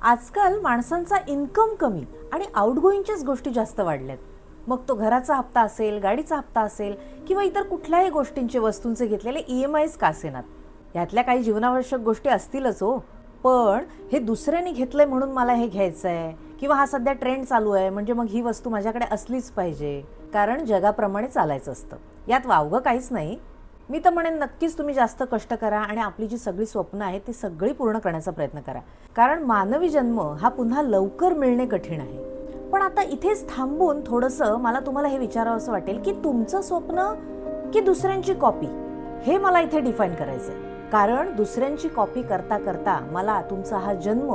आजकाल माणसांचा इन्कम कमी आणि आउटगोईंगच्याच गोष्टी जास्त वाढल्यात. मग तो घराचा हप्ता असेल, गाडीचा हप्ता असेल किंवा इतर कुठल्याही गोष्टींचे वस्तूंचे घेतलेले EMIs का असेनात. यातल्या काही जीवनावश्यक गोष्टी असतीलच हो, पण हे दुसऱ्याने घेतलंय म्हणून मला हे घ्यायचं आहे किंवा हा सध्या ट्रेंड चालू आहे म्हणजे मग ही वस्तू माझ्याकडे असलीच पाहिजे, कारण जगाप्रमाणे चालायचं असतं. यात वावगं काहीच नाही. मी तर म्हणेन नक्कीच तुम्ही जास्त कष्ट करा आणि आपली जी सगळी स्वप्न आहेत ती सगळी पूर्ण करण्याचा प्रयत्न करा, कारण मानवी जन्म हा पुन्हा लवकर मिळणे कठीण आहे. पण आता इथेच थांबून थोडंसं मला तुम्हाला हे विचारावं असं वाटेल की तुमचं स्वप्न की दुसऱ्यांची कॉपी, हे मला इथे डिफाईन करायचंय. कारण दुसऱ्यांची कॉपी करता करता मला तुमचा हा जन्म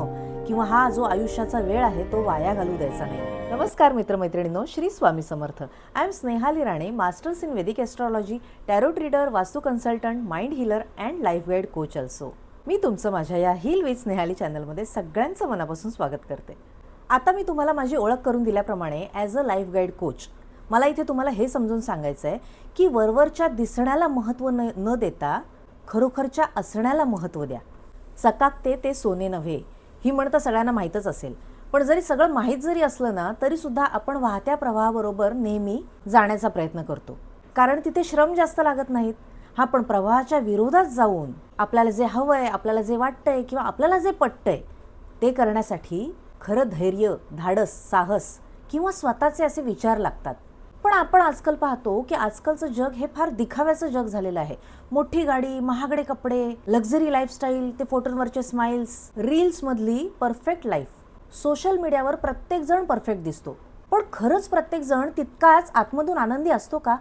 किंवा हा जो आयुष्याचा वेळ आहे तो वाया घालू द्यायचा नाही. नमस्कार मित्रमैत्रिणींनो, Shri Swami Samarth. I am Snehali Rane, masters in Vedic astrology, tarot reader, Vastu consultant, mind healer and life guide coach also. मी तुमचं माझ्या या हील विथ स्नेहाली चॅनलमध्ये सगळ्यांचं मनापासून स्वागत करते. आता मी तुम्हाला माझी ओळख करून दिल्याप्रमाणे as a life guide coach मला इथे तुम्हाला हे समजून सांगायचं आहे की वरवरच्या दिसण्याला महत्त्व न देता खरोखरच्या असण्याला महत्त्व द्या. चकाकते ते सोने नव्हे, ही म्हण तर सगळ्यांना माहीतच असेल. पण जरी सगळं माहीत जरी असलं ना तरी सुद्धा आपण वाहत्या प्रवाहाबरोबर नेहमी जाण्याचा प्रयत्न करतो, कारण तिथे श्रम जास्त लागत नाहीत. हा, पण प्रवाहाच्या विरोधात जाऊन आपल्याला जे हवंय, आपल्याला जे वाटतंय किंवा आपल्याला जे पटतंय ते करण्यासाठी खरं धैर्य, धाडस, साहस किंवा स्वतःचे असे विचार लागतात. पण आपण आजकाल पाहतो की आजकालचं जग हे फार दिखाव्याचं जग झालेलं आहे. मोठी गाडी, महागडे कपडे, लक्झरी लाईफस्टाईल, ते फोटोंवरचे स्माइल्स, रील्समधली परफेक्ट लाईफ. सोशल मीडियावर प्रत्येकजण परफेक्ट दिसतो, पण खरंच प्रत्येकजण तितकाच आतमधून आनंदी असतो का?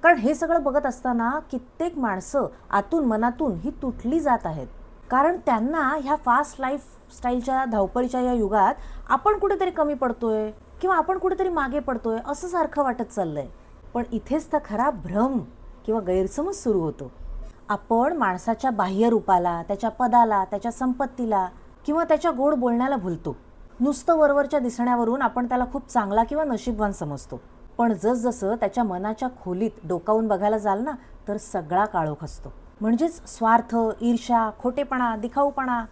कारण हे सगळं बघत असताना कित्येक माणसं आतून मनातून ही तुटली जात आहेत, कारण त्यांना ह्या फास्ट लाईफस्टाईलच्या धावपळीच्या या युगात आपण कुठेतरी कमी पडतोय किंवा आपण कुठेतरी मागे पडतोय असं सारखं वाटत चाललंय. पण इथेच तर खरा भ्रम किंवा गैरसमज सुरू होतो. आपण माणसाच्या बाह्य रूपाला, त्याच्या पदाला, त्याच्या संपत्तीला किंवा त्याच्या गोड बोलण्याला भुलतो. नुसतं वरवरच्या दिसण्यावरून आपण त्याला खूप चांगला किंवा नशीबवान समजतो, पण जसजसं त्याच्या मनाच्या खोलीत डोकावून बघायला जाल ना तर सगळा काळोख असतो. म्हणजेच स्वार्थ, ईर्ष्या, खोटेपणा, दिखाऊपणा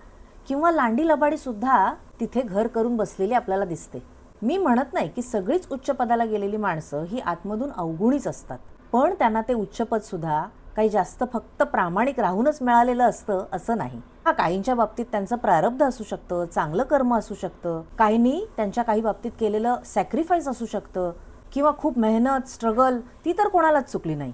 किंवा लांडी लबाडी सुद्धा तिथे घर करून बसलेली आपल्याला दिसते. मी म्हणत नाही की सगळीच उच्च पदाला गेलेली माणसं ही आतमधून अवगुणीच असतात, पण त्यांना ते उच्चपद सुद्धा काही जास्त फक्त प्रामाणिक राहूनच मिळालेलं असतं असं नाही. हा, काहींच्या बाबतीत त्यांचं प्रारब्ध असू शकतं, चांगलं कर्म असू शकतं, काहींनी त्यांच्या काही बाबतीत केलेलं सॅक्रिफाईस असू शकतं किंवा खूप मेहनत, स्ट्रगल, ती तर कोणालाच चुकली नाही.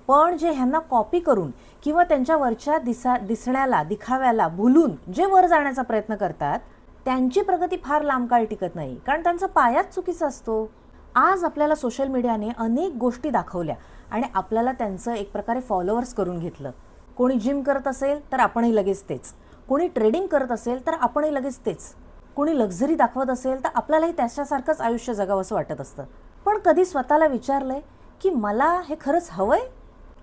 पण जे ह्यांना कॉपी करून किंवा त्यांच्या वरच्या दिसण्याला, दिखाव्याला भुलून जे वर जाण्याचा प्रयत्न करतात त्यांची प्रगती फार लांब काळ टिकत नाही, कारण त्यांचा पायाच चुकीचा असतो. आज आपल्याला सोशल मीडियाने अनेक गोष्टी दाखवल्या आणि आपल्याला त्यांचं एक प्रकारे फॉलोअर्स करून घेतलं. कोणी जिम करत असेल तर आपणही लगेच तेच, कोणी ट्रेडिंग करत असेल तर आपणही लगेच तेच, कोणी लक्झरी दाखवत असेल तर आपल्यालाही त्याच्यासारखंच आयुष्य जगावंसं वाटत असतं. पण कधी स्वतःला विचारलंय की मला हे खरंच हवंय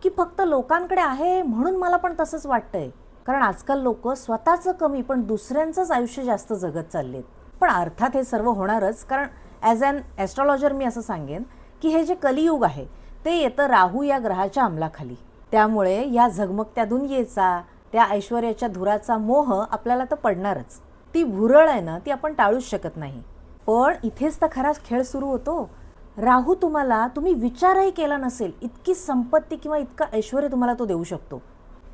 की फक्त लोकांकडे आहे म्हणून मला पण तसंच वाटतंय? कारण आजकाल लोक स्वतःचं कमी पण दुसऱ्यांचंच आयुष्य जास्त जगत चाललेत. पण अर्थात हे सर्व होणारच, कारण ॲज ॲन ॲस्ट्रॉलॉजर मी असं सांगेन की हे जे कलियुग आहे ते येतं राहू या ग्रहाच्या अंमलाखाली. त्यामुळे या झगमगत्या दुनियेचा, त्या ऐश्वर्याच्या धुराचा मोह आपल्याला तर पडणारच. ती भुरळ आहे ना, ती आपण टाळूच शकत नाही. पण इथेच तर खराच खेळ सुरू होतो. राहू तुम्ही विचारही केला नसेल इतकी संपत्ती किंवा इतकं ऐश्वर्य तुम्हाला तो देऊ शकतो,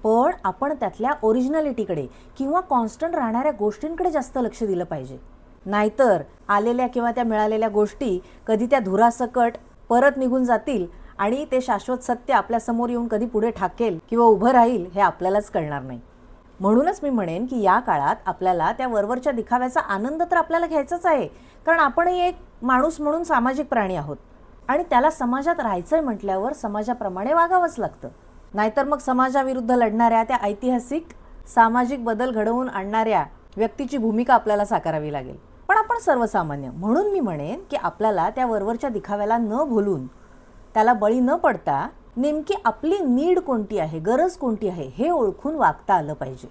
पण आपण त्यातल्या ओरिजिनॅलिटीकडे किंवा कॉन्स्टंट राहणाऱ्या गोष्टींकडे जास्त लक्ष दिलं पाहिजे. नाहीतर आलेल्या किंवा त्या मिळालेल्या गोष्टी कधी त्या धुरासकट परत निघून जातील आणि ते शाश्वत सत्य आपल्यासमोर येऊन कधी पुढे ठाकेल किंवा उभं राहील हे आपल्यालाच कळणार नाही. म्हणूनच मी म्हणेन की या काळात आपल्याला त्या वरवरच्या दिखाव्याचा आनंद तर आपल्याला घ्यायचाच आहे, कारण आपणही एक माणूस म्हणून सामाजिक प्राणी आहोत आणि त्याला समाजात राहायचंय म्हटल्यावर समाजाप्रमाणे वागावंच लागतं. नाहीतर मग समाजाविरुद्ध लढणाऱ्या, त्या ऐतिहासिक सामाजिक बदल घडवून आणणाऱ्या व्यक्तीची भूमिका आपल्याला साकारावी लागेल. पण आपण सर्वसामान्य, म्हणून मी म्हणेन की आपल्याला त्या वरवरच्या दिखाव्याला न भुलून, त्याला बळी न पडता नेमकी आपली नीड कोणती आहे, गरज कोणती आहे हे ओळखून वागता आलं पाहिजे.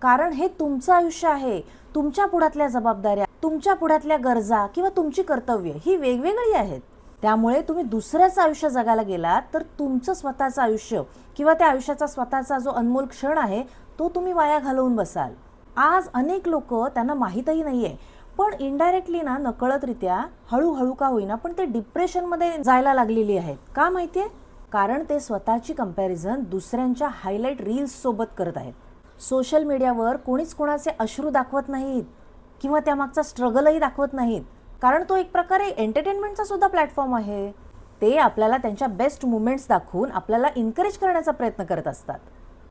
कारण हे तुमचं आयुष्य आहे. तुमच्या पुढ्यातल्या जबाबदाऱ्या, तुमच्या पुढ्यातल्या गरजा किंवा तुमची कर्तव्य ही वेगवेगळी आहेत. त्यामुळे तुम्ही दुसऱ्याचं आयुष्य जगायला गेलात तर तुमचं स्वतःचं आयुष्य किंवा त्या आयुष्याचा स्वतःचा जो अनमोल क्षण आहे तो तुम्ही वाया घालवून बसाल. आज अनेक लोक त्यांना माहीतही नाहीये, पण इनडायरेक्टली ना नकळतरित्या हळूहळू का होईना पण ते डिप्रेशनमध्ये जायला लागलेली आहेत. का माहितीये? कारण ते स्वतःची कंपॅरिझन दुसऱ्यांच्या हायलाईट रील्स सोबत करत आहेत. सोशल मीडियावर कोणीच कोणाचे अश्रू दाखवत नाहीत किंवा त्यामागचा स्ट्रगलही दाखवत नाहीत, कारण तो एक प्रकारे एंटरटेनमेंटचा सुद्धा प्लॅटफॉर्म आहे. ते आपल्याला त्यांच्या बेस्ट मुमेंट्स दाखवून आपल्याला एन्करेज करण्याचा प्रयत्न करत असतात.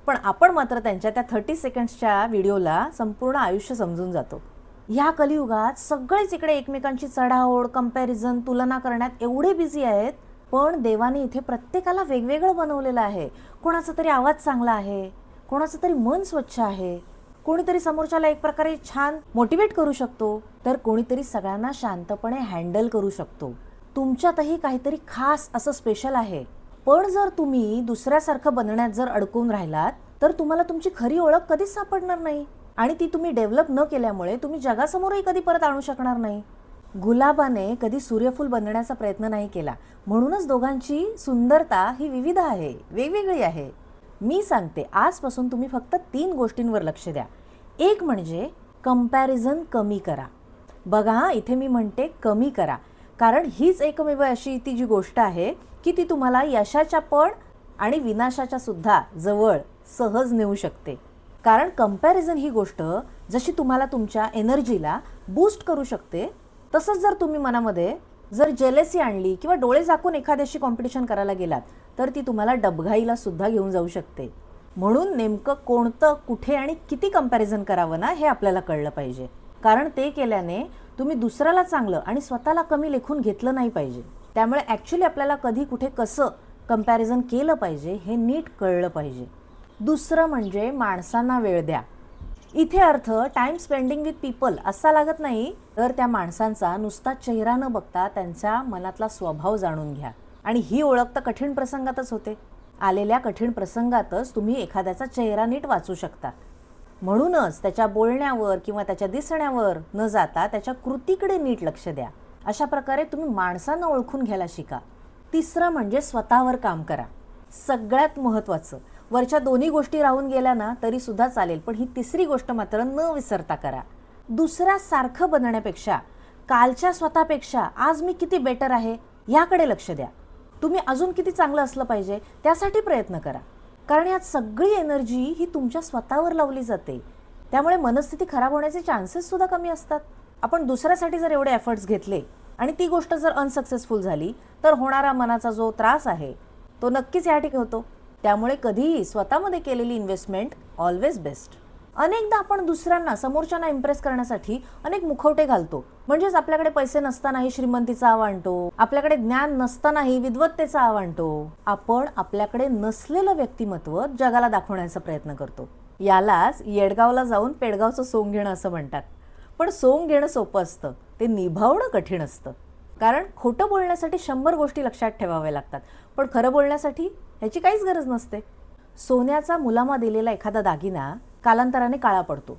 पण आपण मात्र त्यांच्या त्या 30 सेकंड्सच्या व्हिडिओला संपूर्ण आयुष्य समजून जातो. ह्या कलियुगात सगळेच इकडे एकमेकांची चढाओढ, कंपॅरिझन, तुलना करण्यात एवढे बिझी आहेत, पण देवाने इथे प्रत्येकाला वेगवेगळं बनवलेलं आहे. कोणाचा तरी आवाज चांगला आहे, कोणाचं तरी मन स्वच्छ आहे, कोणीतरी समोरच्याला एक प्रकारे छान मोटिवेट करू शकतो, तर कोणीतरी सगळ्यांना शांतपणे हँडल करू शकतो. तुमच्यातही काहीतरी खास असं स्पेशल आहे. पण जर तुम्ही दुसऱ्यासारखं बनण्यात जर अडकून राहिलात, तर तुम्हाला तुमची खरी ओळख कधीच सापडणार नाही आणि ती तुम्ही डेव्हलप न केल्यामुळे तुम्ही जगासमोरही कधी परत आणू शकणार नाही. गुलाबाने कधी सूर्यफूल बनण्याचा प्रयत्न नाही केला, म्हणूनच दोघांची सुंदरता ही विविध आहे, वेगवेगळी आहे. मी सांगते, आजपासून तुम्ही फक्त 3 गोष्टींवर लक्ष द्या. एक म्हणजे कंपॅरिझन कमी करा. बघा, इथे मी म्हणते कमी करा, कारण हीच एकमेव अशी ती जी गोष्ट आहे की ती तुम्हाला यशाच्या पण आणि विनाशाच्या सुद्धा जवळ सहज नेऊ शकते. कारण कंपॅरिझन ही गोष्ट जशी तुम्हाला तुमच्या एनर्जीला बूस्ट करू शकते, तसंच जर तुम्ही मनामध्ये जर जेलेसी आणली किंवा डोळे झाकून एखाद्याशी कॉम्पिटिशन करायला गेलात, तर ती तुम्हाला डबघाईला सुद्धा घेऊन जाऊ शकते. म्हणून नेमकं कोणतं, कुठे आणि किती कंपॅरिझन करावं ना, हे आपल्याला कळलं पाहिजे. कारण ते केल्याने तुम्ही दुसऱ्याला चांगलं आणि स्वतःला कमी लेखून घेतलं नाही पाहिजे. त्यामुळे ॲक्च्युली आपल्याला कधी कुठे कसं कंपॅरिझन केलं पाहिजे हे नीट कळलं पाहिजे. दुसरं म्हणजे माणसांना वेळ द्या. इथे earth time spending with people असा लागत नाही, तर त्या माणसांचा नुसता चेहरा न बघता त्यांच्या मनातला स्वभाव जाणून घ्या. आणि ही ओळख तर कठीण प्रसंगातच होते. आलेल्या कठीण प्रसंगातच तुम्ही एखाद्याचा चेहरा नीट वाचू शकता. म्हणूनच त्याच्या बोलण्यावर किंवा त्याच्या दिसण्यावर न जाता त्याच्या कृतीकडे नीट लक्ष द्या. अशा प्रकारे तुम्ही माणसांना ओळखून घ्यायला शिका. तिसरं म्हणजे स्वतःवर काम करा. सगळ्यात महत्त्वाचं, वरच्या दोन्ही गोष्टी राहून गेल्या ना तरी सुद्धा चालेल, पण ही तिसरी गोष्ट मात्र न विसरता करा. दुसऱ्यासारखं बनण्यापेक्षा, कालच्या स्वतःपेक्षा आज मी किती बेटर आहे याकडे लक्ष द्या. तुम्ही अजून किती चांगलं असलं पाहिजे त्यासाठी प्रयत्न करा. कारण यात सगळी एनर्जी ही तुमच्या स्वतःवर लावली जाते. त्यामुळे मनस्थिती खराब होण्याचे चान्सेस सुद्धा कमी असतात. आपण दुसऱ्यासाठी जर एवढे एफर्ट्स घेतले आणि ती गोष्ट जर अनसक्सेसफुल झाली, तर होणारा मनाचा जो त्रास आहे तो नक्कीच या ठिकाणी होतो. त्यामुळे कधीही स्वतःमध्ये केलेली इन्व्हेस्टमेंट ऑलवेज बेस्ट. अनेकदा आपण दुसऱ्यांना, समोरच्यांना इम्प्रेस करण्यासाठी अनेक मुखवटे घालतो. म्हणजेच आपल्याकडे पैसे नसतानाही श्रीमंतीचा आव आणतो, आपल्याकडे ज्ञान नसतानाही विद्वत्तेचा आव आणतो. आपण आपल्याकडे नसलेलं व्यक्तिमत्व जगाला दाखवण्याचा प्रयत्न करतो. यालाच येडगावला जाऊन पेडगावचं सोंग घेणं असं म्हणतात. पण सोंग घेणं सोपं असतं, ते निभावणं कठीण असतं. कारण खोटं बोलण्यासाठी 100 गोष्टी लक्षात ठेवाव्या लागतात, पण खरं बोलण्यासाठी ह्याची काहीच गरज नसते. सोन्याचा मुलामा दिलेला एखादा दागिना कालांतराने काळा पडतो,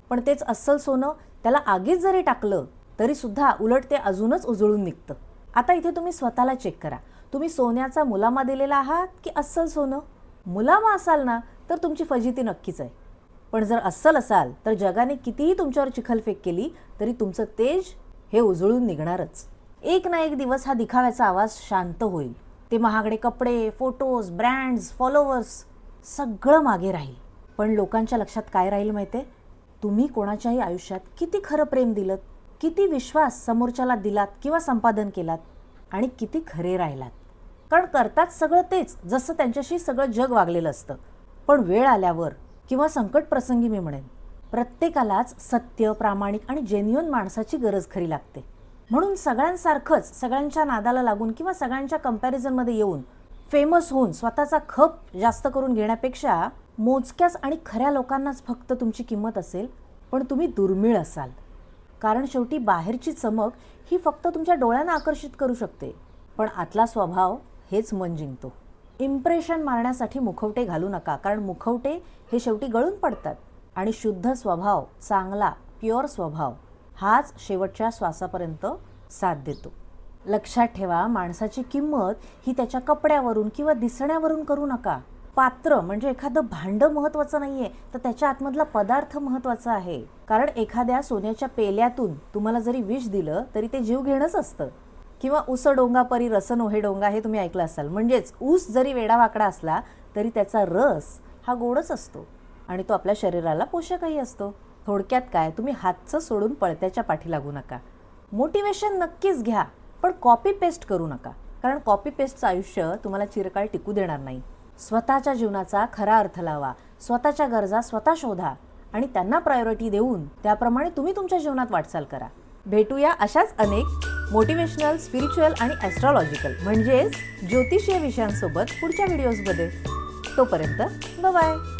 पण तेच अस्सल सोनं त्याला आगीत जरी टाकलं तरी सुद्धा उलट ते अजूनच उजळून निघतं. आता इथे तुम्ही स्वतःला चेक करा, तुम्ही सोन्याचा मुलामा दिलेला आहात की अस्सल सोनं? मुलामा असाल ना तर तुमची फजिती नक्कीच आहे, पण जर अस्सल असाल तर जगाने कितीही तुमच्यावर चिखलफेक केली तरी तुमचं तेज हे उजळून निघणारच. एक ना एक दिवस हा दिखाव्याचा आवाज शांत होईल. ते महागडे कपडे, फोटोज, ब्रँड्स, फॉलोवर्स सगळं मागे राहील. पण लोकांच्या लक्षात काय राहील माहिती आहे? तुम्ही कोणाच्याही आयुष्यात किती खरं प्रेम दिलत, किती विश्वास समोरच्याला दिलात किंवा संपादन केलात आणि किती खरे राहिलात. कारण करतात सगळं तेच जसं त्यांच्याशी सगळं जग वागलेलं असतं. पण वेळ आल्यावर किंवा संकट प्रसंगी मी म्हणेन, प्रत्येकालाच सत्य, प्रामाणिक आणि जेन्युइन माणसाची गरज खरी लागते. म्हणून सगळ्यांसारखंच सगळ्यांच्या नादाला लागून किंवा सगळ्यांच्या कंपॅरिझनमध्ये येऊन फेमस होऊन स्वतःचा खप जास्त करून घेण्यापेक्षा मोजक्याच आणि खऱ्या लोकांनाच फक्त तुमची किंमत असेल, पण तुम्ही दुर्मिळ असाल. कारण शेवटी बाहेरची चमक ही फक्त तुमच्या डोळ्यांना आकर्षित करू शकते, पण आतला स्वभाव हेच मन जिंकतो. इम्प्रेशन मारण्यासाठी मुखवटे घालू नका, कारण मुखवटे हे शेवटी गळून पडतात आणि शुद्ध स्वभाव, चांगला प्युअर स्वभाव हाच शेवटच्या श्वासापर्यंत साथ देतो. लक्षात ठेवा, माणसाची किंमत ही त्याच्या कपड्यावरून किंवा दिसण्यावरून करू नका, पात्र म्हणजे एखादं भांडं महत्त्वाचं नाहीये, तर त्याच्या आतमधला पदार्थ महत्त्वाचा आहे. कारण एखाद्या सोन्याच्या पेल्यातून तुम्हाला जरी विष दिलं तरी ते जीव घेणंच असतं. किंवा ऊस डोंगा परी रस नोहे डोंगा हे तुम्ही ऐकलं असाल. म्हणजेच ऊस जरी वेडावाकडा असला तरी त्याचा रस हा गोडच असतो आणि तो आपल्या शरीराला पोषकही असतो. थोडक्यात काय, तुम्ही हातचं सोडून पळत्याच्या पाठी लागू नका. मोटिवेशन नक्कीच घ्या, पण कॉपी पेस्ट करू नका. कारण कॉपी पेस्टचं आयुष्य तुम्हाला चिरकाळ टिकू देणार नाही. स्वतःच्या जीवनाचा खरा अर्थ लावा, स्वतःच्या गरजा स्वतः शोधा आणि त्यांना प्रायोरिटी देऊन त्याप्रमाणे तुम्ही तुमच्या जीवनात वाटचाल करा. भेटूया अशाच अनेक मोटिवेशनल, स्पिरिच्युअल आणि ॲस्ट्रॉलॉजिकल म्हणजेच ज्योतिषीय विषयांसोबत पुढच्या व्हिडिओजमध्ये. तोपर्यंत बाय.